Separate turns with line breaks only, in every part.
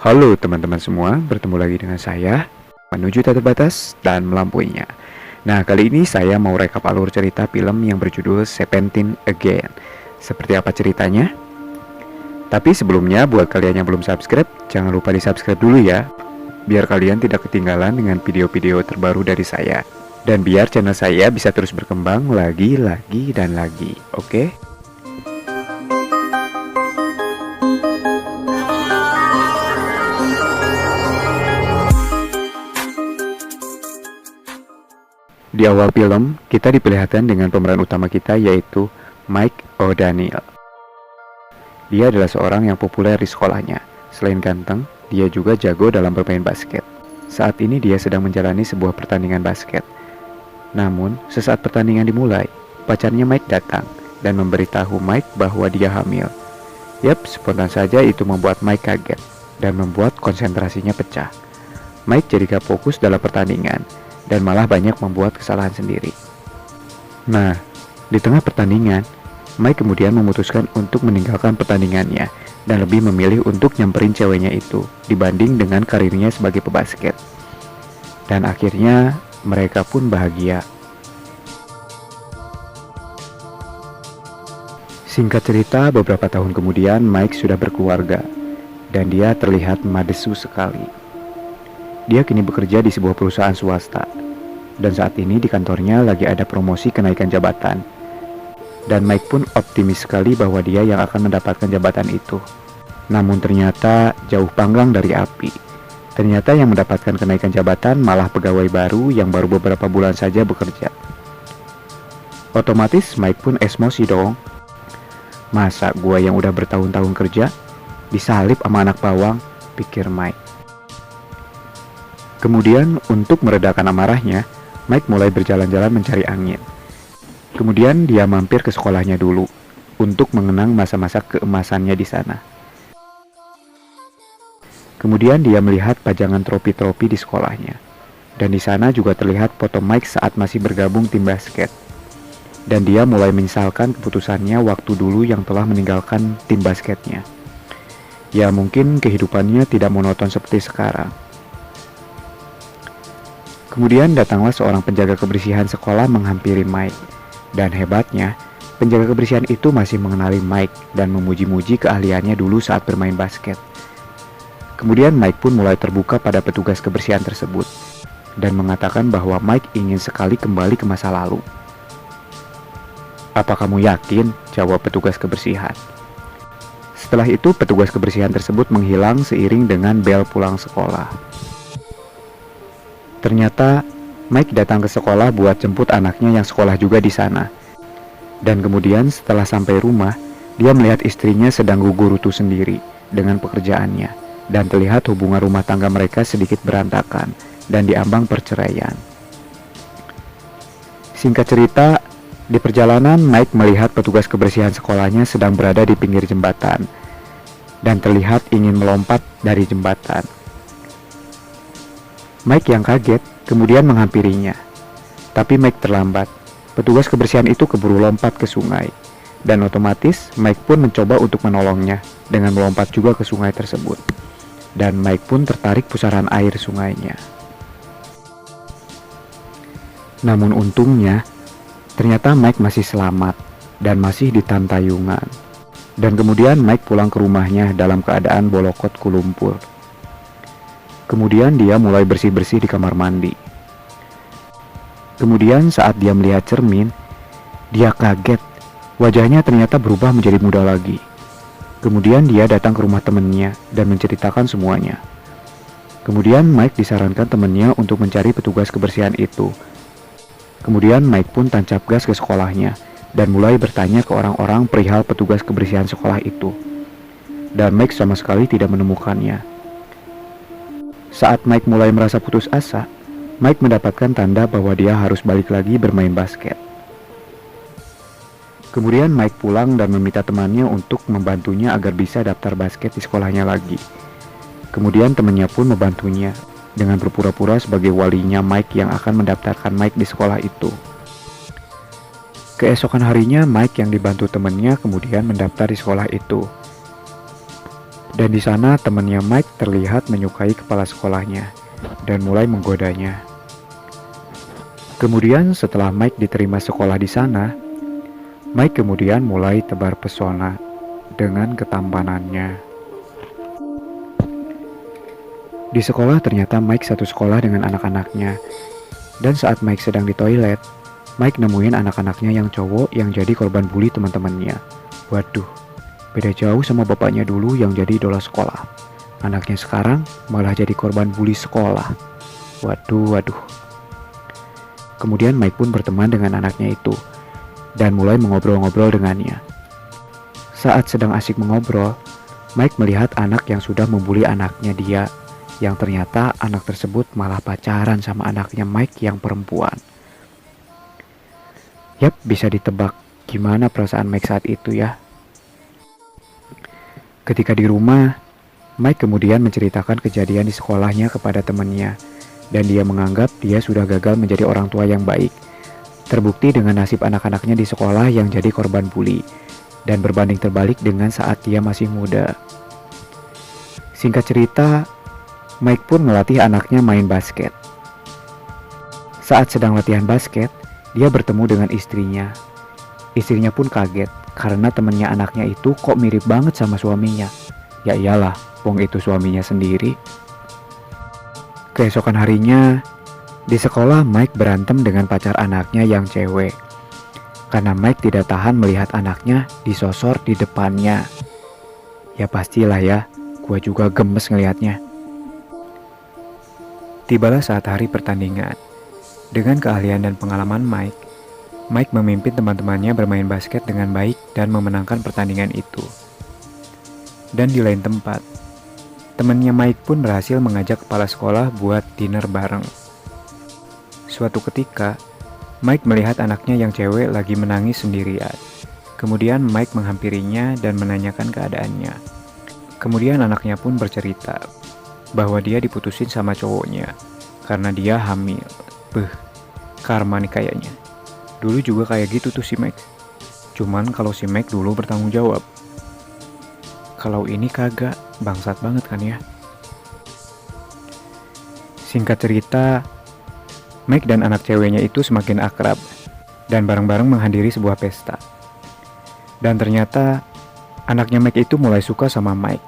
Halo teman-teman semua, bertemu lagi dengan saya, Menuju Tak Terbatas dan Melampauinya. Nah, kali ini saya mau rekap alur cerita film yang berjudul Seventeen Again. Seperti apa ceritanya? Tapi sebelumnya, buat kalian yang belum subscribe, jangan lupa di-subscribe dulu ya, biar kalian tidak ketinggalan dengan video-video terbaru dari saya. Dan biar channel saya bisa terus berkembang lagi, dan lagi, oke? Di awal film, kita diperlihatkan dengan pemeran utama kita yaitu Mike O'Daniel. Dia adalah seorang yang populer di sekolahnya. Selain ganteng, dia juga jago dalam bermain basket. Saat ini dia sedang menjalani sebuah pertandingan basket. Namun, sesaat pertandingan dimulai, pacarnya Mike datang dan memberitahu Mike bahwa dia hamil. Yap, spontan saja itu membuat Mike kaget dan membuat konsentrasinya pecah. Mike jadi gak fokus dalam pertandingan dan malah banyak membuat kesalahan sendiri. Nah, di tengah pertandingan, Mike kemudian memutuskan untuk meninggalkan pertandingannya dan lebih memilih untuk nyamperin ceweknya itu dibanding dengan karirnya sebagai pebasket. Dan akhirnya mereka pun bahagia. Singkat cerita, beberapa tahun kemudian Mike sudah berkeluarga dan dia terlihat madesu sekali. Dia kini bekerja di sebuah perusahaan swasta, dan saat ini di kantornya lagi ada promosi kenaikan jabatan. Dan Mike pun optimis sekali bahwa dia yang akan mendapatkan jabatan itu. Namun ternyata jauh panggang dari api. Ternyata yang mendapatkan kenaikan jabatan malah pegawai baru yang baru beberapa bulan saja bekerja. Otomatis Mike pun emosi dong. Masa gua yang udah bertahun-tahun kerja disalip sama anak bawang, pikir Mike. Kemudian untuk meredakan amarahnya, Mike mulai berjalan-jalan mencari angin. Kemudian dia mampir ke sekolahnya dulu untuk mengenang masa-masa keemasannya di sana. Kemudian dia melihat pajangan trofi-trofi di sekolahnya. Dan di sana juga terlihat foto Mike saat masih bergabung tim basket. Dan dia mulai menyesalkan keputusannya waktu dulu yang telah meninggalkan tim basketnya. Ya mungkin kehidupannya tidak monoton seperti sekarang. Kemudian datanglah seorang penjaga kebersihan sekolah menghampiri Mike. Dan hebatnya, penjaga kebersihan itu masih mengenali Mike dan memuji-muji keahliannya dulu saat bermain basket. Kemudian Mike pun mulai terbuka pada petugas kebersihan tersebut dan mengatakan bahwa Mike ingin sekali kembali ke masa lalu. "Apa kamu yakin?" jawab petugas kebersihan. Setelah itu petugas kebersihan tersebut menghilang seiring dengan bel pulang sekolah. Ternyata Mike datang ke sekolah buat jemput anaknya yang sekolah juga di sana. Dan kemudian setelah sampai rumah, dia melihat istrinya sedang gugur rutu sendiri dengan pekerjaannya. Dan terlihat hubungan rumah tangga mereka sedikit berantakan dan diambang perceraian. Singkat cerita, di perjalanan Mike melihat petugas kebersihan sekolahnya sedang berada di pinggir jembatan. Dan terlihat ingin melompat dari jembatan. Mike yang kaget kemudian menghampirinya. Tapi Mike terlambat. Petugas kebersihan itu keburu lompat ke sungai. Dan otomatis Mike pun mencoba untuk menolongnya dengan melompat juga ke sungai tersebut. Dan Mike pun tertarik pusaran air sungainya. Namun untungnya, ternyata Mike masih selamat dan masih di tantayungan. Dan kemudian Mike pulang ke rumahnya dalam keadaan bolokot kulumpur. Kemudian dia mulai bersih-bersih di kamar mandi. Kemudian saat dia melihat cermin, dia kaget. Wajahnya ternyata berubah menjadi muda lagi. Kemudian dia datang ke rumah temannya dan menceritakan semuanya. Kemudian Mike disarankan temannya untuk mencari petugas kebersihan itu. Kemudian Mike pun tancap gas ke sekolahnya dan mulai bertanya ke orang-orang perihal petugas kebersihan sekolah itu. Dan Mike sama sekali tidak menemukannya. Saat Mike mulai merasa putus asa, Mike mendapatkan tanda bahwa dia harus balik lagi bermain basket. Kemudian Mike pulang dan meminta temannya untuk membantunya agar bisa daftar basket di sekolahnya lagi. Kemudian temannya pun membantunya dengan berpura-pura sebagai walinya Mike yang akan mendaftarkan Mike di sekolah itu. Keesokan harinya Mike yang dibantu temannya kemudian mendaftar di sekolah itu. Dan di sana temannya Mike terlihat menyukai kepala sekolahnya dan mulai menggodanya. Kemudian setelah Mike diterima sekolah di sana, Mike kemudian mulai tebar pesona dengan ketampanannya. Di sekolah ternyata Mike satu sekolah dengan anak-anaknya. Dan saat Mike sedang di toilet, Mike nemuin anak-anaknya yang cowok yang jadi korban bully teman-temannya. Waduh, beda jauh sama bapaknya dulu yang jadi idola sekolah. Anaknya sekarang malah jadi korban bully sekolah. Waduh. Kemudian Mike pun berteman dengan anaknya itu dan mulai mengobrol-ngobrol dengannya. Saat sedang asik mengobrol, Mike melihat anak yang sudah membuli anaknya dia, yang ternyata anak tersebut malah pacaran sama anaknya Mike yang perempuan. Yap, bisa ditebak gimana perasaan Mike saat itu ya. Ketika di rumah, Mike kemudian menceritakan kejadian di sekolahnya kepada temannya, dan dia menganggap dia sudah gagal menjadi orang tua yang baik. Terbukti dengan nasib anak-anaknya di sekolah yang jadi korban bully, dan berbanding terbalik dengan saat dia masih muda. Singkat cerita, Mike pun melatih anaknya main basket. Saat sedang latihan basket, dia bertemu dengan istrinya. Istrinya pun kaget karena temannya anaknya itu kok mirip banget sama suaminya. Ya iyalah, wong itu suaminya sendiri. Keesokan harinya, di sekolah Mike berantem dengan pacar anaknya yang cewek. Karena Mike tidak tahan melihat anaknya disosor di depannya. Ya pastilah ya, gua juga gemes ngelihatnya. Tibalah saat hari pertandingan. Dengan keahlian dan pengalaman Mike memimpin teman-temannya bermain basket dengan baik dan memenangkan pertandingan itu. Dan di lain tempat, temannya Mike pun berhasil mengajak kepala sekolah buat dinner bareng. Suatu ketika, Mike melihat anaknya yang cewek lagi menangis sendirian. Kemudian Mike menghampirinya dan menanyakan keadaannya. Kemudian anaknya pun bercerita bahwa dia diputusin sama cowoknya karena dia hamil. Karma nih kayaknya. Dulu juga kayak gitu tuh si Mike. Cuman kalau si Mike dulu bertanggung jawab. Kalau ini kagak, bangsat banget kan ya. Singkat cerita, Mike dan anak ceweknya itu semakin akrab dan bareng-bareng menghadiri sebuah pesta. Dan ternyata anaknya Mike itu mulai suka sama Mike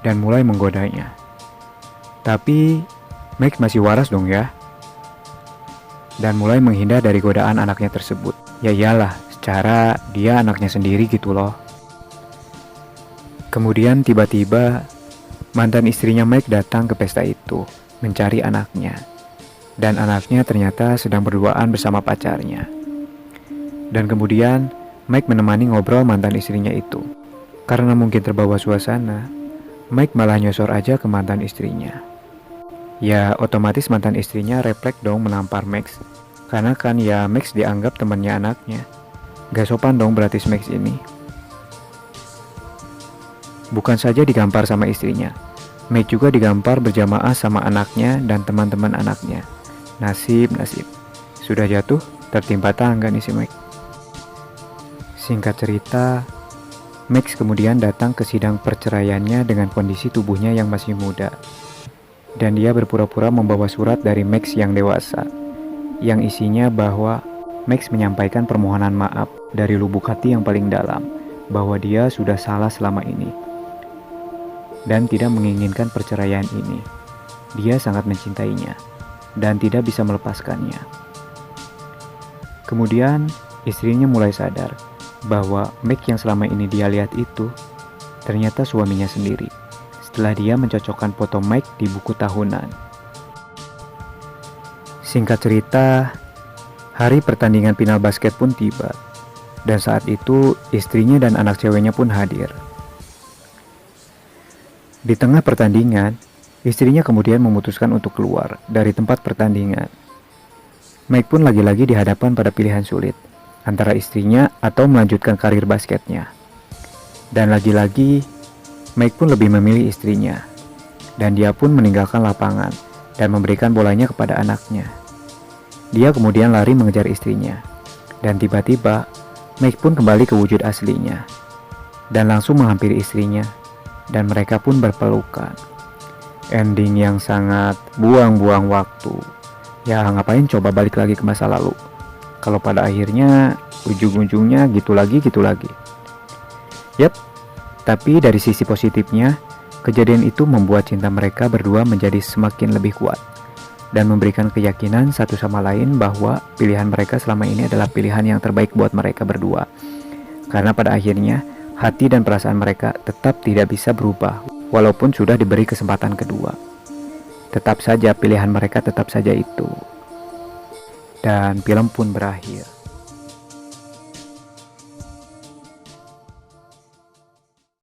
dan mulai menggodanya. Tapi Mike masih waras dong ya. Dan mulai menghindar dari godaan anaknya tersebut. Ya iyalah, secara dia anaknya sendiri gitu loh. Kemudian tiba-tiba mantan istrinya Mike datang ke pesta itu mencari anaknya. Dan anaknya ternyata sedang berduaan bersama pacarnya. Dan kemudian Mike menemani ngobrol mantan istrinya itu. Karena mungkin terbawa suasana, Mike malah nyosor aja ke mantan istrinya. Ya otomatis mantan istrinya refleks dong menampar Max. Karena kan ya Max dianggap temannya anaknya. Gak sopan dong berarti Max ini. Bukan saja digampar sama istrinya, Max juga digampar berjamaah sama anaknya dan teman-teman anaknya. Nasib. Sudah jatuh, tertimpa tangga nih si Max. Singkat cerita, Max kemudian datang ke sidang perceraiannya dengan kondisi tubuhnya yang masih muda. Dan dia berpura-pura membawa surat dari Max yang dewasa, yang isinya bahwa Max menyampaikan permohonan maaf dari lubuk hati yang paling dalam, bahwa dia sudah salah selama ini, dan tidak menginginkan perceraian ini. Dia sangat mencintainya, dan tidak bisa melepaskannya. Kemudian, istrinya mulai sadar bahwa Max yang selama ini dia lihat itu, ternyata suaminya sendiri. Setelah dia mencocokkan foto Mike di buku tahunan. Singkat cerita, hari pertandingan final basket pun tiba. Dan saat itu istrinya dan anak ceweknya pun hadir. Di tengah pertandingan, istrinya kemudian memutuskan untuk keluar dari tempat pertandingan. Mike pun lagi-lagi dihadapan pada pilihan sulit antara istrinya atau melanjutkan karir basketnya. Dan lagi-lagi Mike pun lebih memilih istrinya, dan dia pun meninggalkan lapangan dan memberikan bolanya kepada anaknya. Dia kemudian lari mengejar istrinya, dan tiba-tiba Mike pun kembali ke wujud aslinya, dan langsung menghampiri istrinya, dan mereka pun berpelukan. Ending yang sangat buang-buang waktu. Ya ngapain coba balik lagi ke masa lalu, kalau pada akhirnya ujung-ujungnya gitu lagi. Yap, tapi dari sisi positifnya, kejadian itu membuat cinta mereka berdua menjadi semakin lebih kuat dan memberikan keyakinan satu sama lain bahwa pilihan mereka selama ini adalah pilihan yang terbaik buat mereka berdua. Karena pada akhirnya, hati dan perasaan mereka tetap tidak bisa berubah walaupun sudah diberi kesempatan kedua. Tetap saja pilihan mereka tetap saja itu. Dan film pun berakhir.